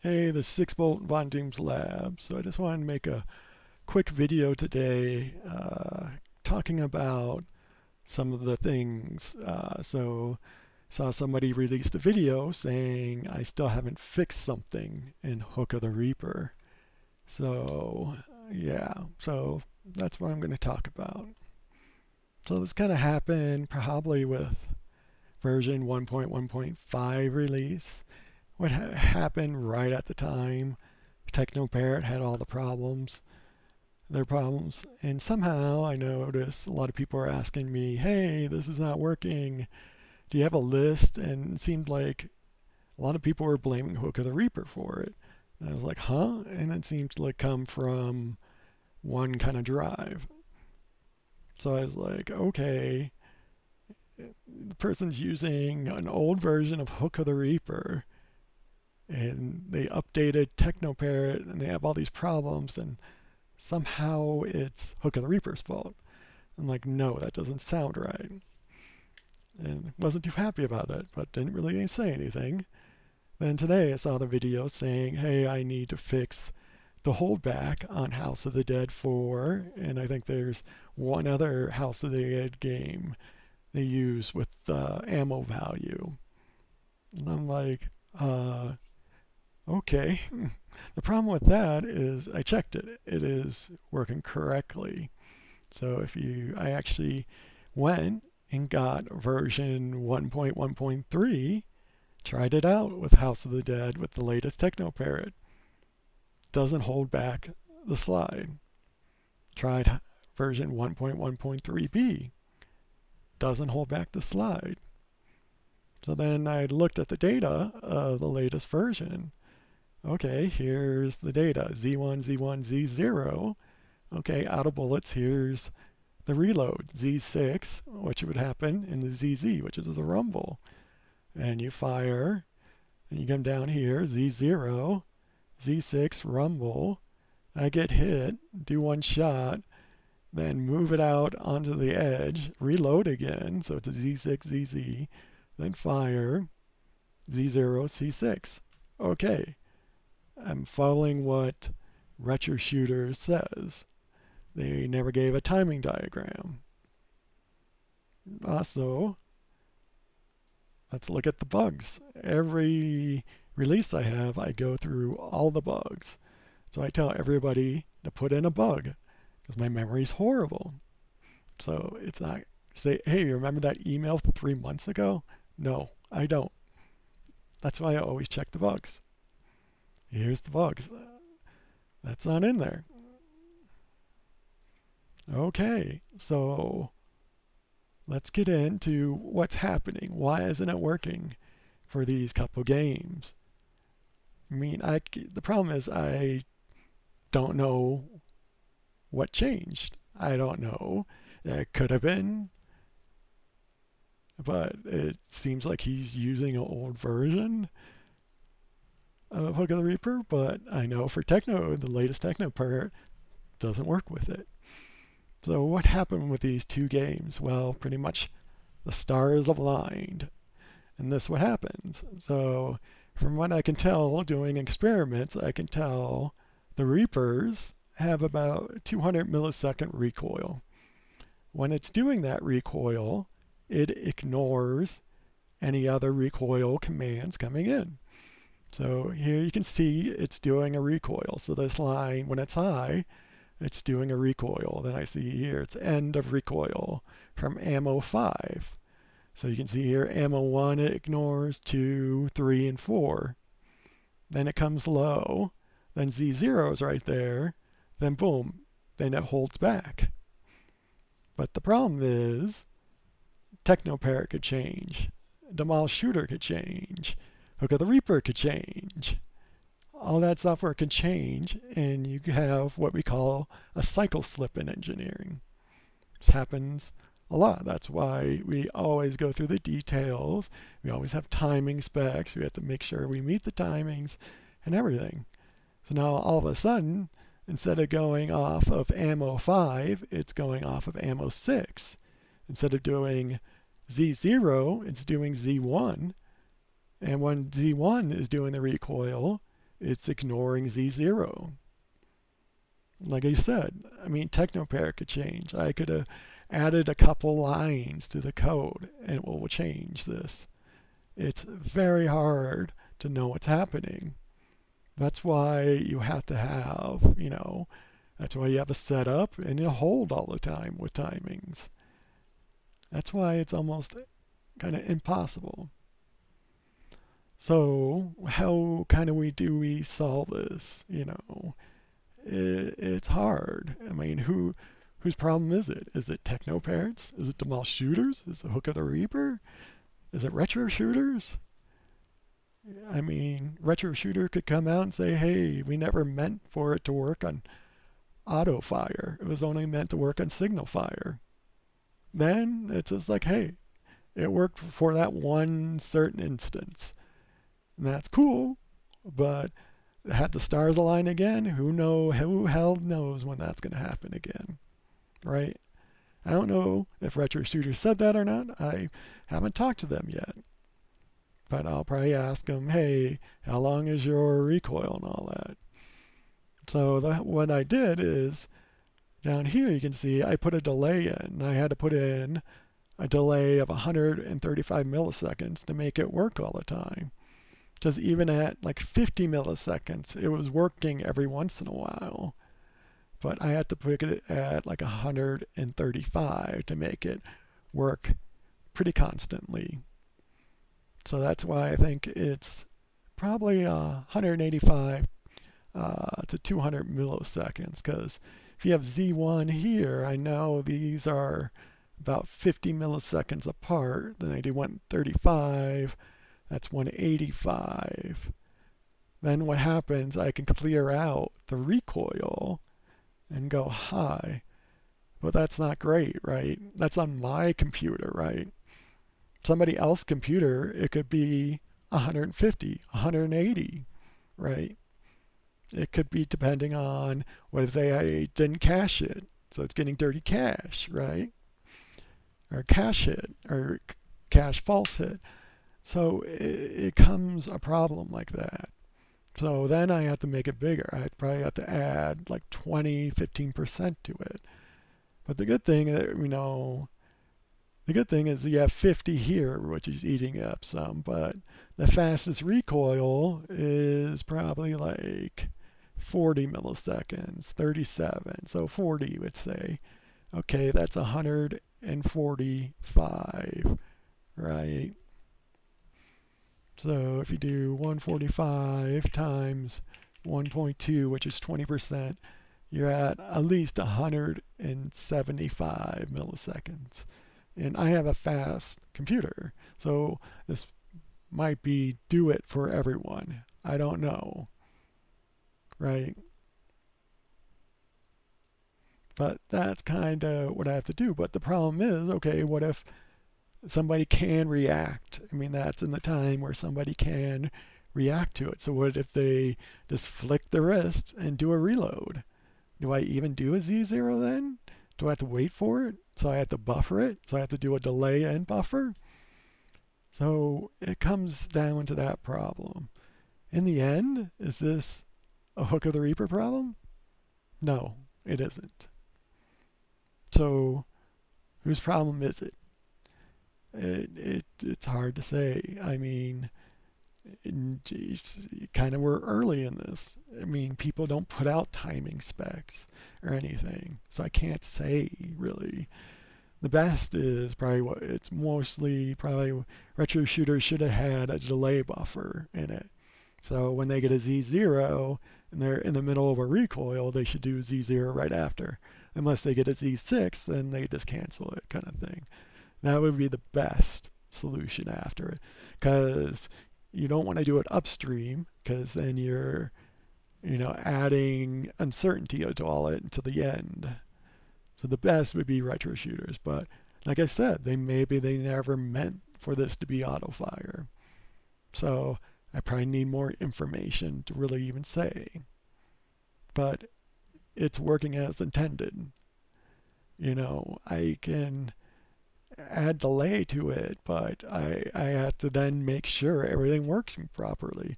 Hey, the 6-bolt Von Dooms Lab. So I just wanted to make a quick video today talking about some of the things. So saw somebody released a video saying I still haven't fixed something in Hook of the Reaper. So yeah, so that's what I'm going to talk about. So this kind of happened probably with version 1.1.5 release. What happened right at the time TechnoParrot had all the problems, their problems, and somehow I noticed a lot of people are asking me, hey, this is not working. Do you have a list? And it seemed like a lot of people were blaming Hook of the Reaper for it. And I was like, huh? And it seemed to like come from one kind of drive. So I was like, okay, the person's using an old version of Hook of the Reaper and they updated TechnoParrot and they have all these problems and somehow it's Hook of the Reaper's fault. I'm like, no, that doesn't sound right. And wasn't too happy about it, but didn't really say anything. Then today I saw the video saying, hey, I need to fix the holdback on House of the Dead 4, and I think there's one other House of the Dead game they use with the ammo value. And I'm like, okay. The problem with that is I checked it. It is working correctly. So I actually went and got version 1.1.3, tried it out with House of the Dead with the latest TechnoParrot. Doesn't hold back the slide. Tried version 1.1.3b. Doesn't hold back the slide. So then I looked at the data of the latest version. Okay, here's the data, Z1, Z1, Z0. Okay, out of bullets, here's the reload, Z6, which would happen in the ZZ, which is a rumble. And you fire, and you come down here, Z0, Z6, rumble. I get hit, do one shot, then move it out onto the edge, reload again, so it's a Z6, ZZ, then fire, Z0, C6. Okay. I'm following what Retro Shooter says. They never gave a timing diagram. Also, let's look at the bugs. Every release I have, I go through all the bugs. So I tell everybody to put in a bug because my memory's horrible. So it's not say, hey, remember that email from 3 months ago? No, I don't. That's why I always check the bugs. Here's the bugs. That's not in there. Okay, so let's get into what's happening. Why isn't it working for these couple games? I mean, the problem is I don't know what changed. I don't know. It could have been, but it seems like he's using an old version of Hook of the Reaper, but I know for the latest TechnoParrot doesn't work with it. So what happened with these two games? Well, pretty much the stars aligned, and this is what happens. So from what I can tell, doing experiments, I can tell the Reapers have about 200 millisecond recoil. When it's doing that recoil, it ignores any other recoil commands coming in. So here you can see it's doing a recoil. So this line, when it's high, it's doing a recoil. Then I see here it's end of recoil from ammo 5. So you can see here ammo 1 it ignores, 2, 3, and 4. Then it comes low. Then Z0 is right there. Then boom, then it holds back. But the problem is TechnoParrot could change. Demolish Shooter could change. Hook of the Reaper could change. All that software can change, and you have what we call a cycle slip in engineering. This happens a lot. That's why we always go through the details. We always have timing specs. We have to make sure we meet the timings and everything. So now all of a sudden, instead of going off of ammo 5, it's going off of ammo 6. Instead of doing Z0, it's doing Z1. And when Z1 is doing the recoil, it's ignoring Z0. Like I said, I mean, TechnoParrot could change. I could have added a couple lines to the code and it will change this. It's very hard to know what's happening. That's why you have to have, that's why you have a setup and a hold all the time with timings. That's why it's almost kind of impossible. So how do we solve this? It's hard. I mean, whose problem is it? Is it TechnoParrots? Is it the mouse shooters? Is it Hook of the Reaper? Is it retro shooters? I mean, retro shooter could come out and say, hey, we never meant for it to work on auto fire. It was only meant to work on signal fire. Then it's just like, hey, it worked for that one certain instance. And that's cool, but had the stars align again, who hell knows when that's going to happen again, right? I don't know if retro shooters said that or not. I haven't talked to them yet. But I'll probably ask them, hey, how long is your recoil and all that? So what I did is, down here you can see I put a delay in. I had to put in a delay of 135 milliseconds to make it work all the time. Because even at like 50 milliseconds, it was working every once in a while. But I had to put it at like 135 to make it work pretty constantly. So that's why I think it's probably 185 to 200 milliseconds. Because if you have Z1 here, I know these are about 50 milliseconds apart. Then I do 135. That's 185. Then what happens, I can clear out the recoil and go high. But that's not great, right? That's on my computer, right? Somebody else's computer, it could be 150, 180, right? It could be depending on whether they didn't cache it. So it's getting dirty cache, right? Or cache hit, or cache false hit. So it comes a problem like that. So then I have to make it bigger. I probably have to add like 20, 15% to it. But the good thing is you have 50 here, which is eating up some, but the fastest recoil is probably like 40 milliseconds, 37. So 40, you would say. Okay, that's 145, right? So if you do 145 times 1.2, which is 20%, you're at least 175 milliseconds. And I have a fast computer, so this might be do it for everyone. I don't know, right? But that's kind of what I have to do. But the problem is, okay, what if somebody can react? I mean, that's in the time where somebody can react to it. So what if they just flick the wrist and do a reload? Do I even do a Z0 then? Do I have to wait for it? So I have to buffer it? So I have to do a delay and buffer? So it comes down to that problem. In the end, is this a Hook of the Reaper problem? No, it isn't. So whose problem is it? It's hard to say. I mean, geez, kind of we're early in this. I mean, people don't put out timing specs or anything, so I can't say really. The best is probably what it's mostly probably retro shooters should have had a delay buffer in it. So when they get a Z0 and they're in the middle of a recoil, they should do Z0 right after. Unless they get a Z6, then they just cancel it, kind of thing. That would be the best solution after it, because you don't want to do it upstream, because then you're, adding uncertainty to all it until the end. So the best would be retro shooters, but like I said, they never meant for this to be auto fire. So I probably need more information to really even say. But it's working as intended. I can add delay to it, but I have to then make sure everything works properly.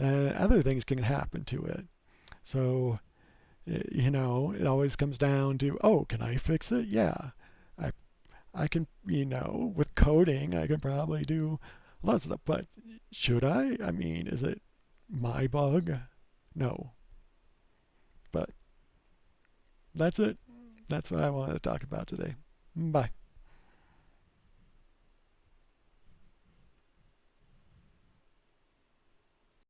then other things can happen to it. So, you know, it always comes down to, oh, can I fix it? Yeah. I I can, you know, with coding, I can probably do lots of stuff, but should I? I mean, is it my bug? No. But that's it. That's what I wanted to talk about today. Bye.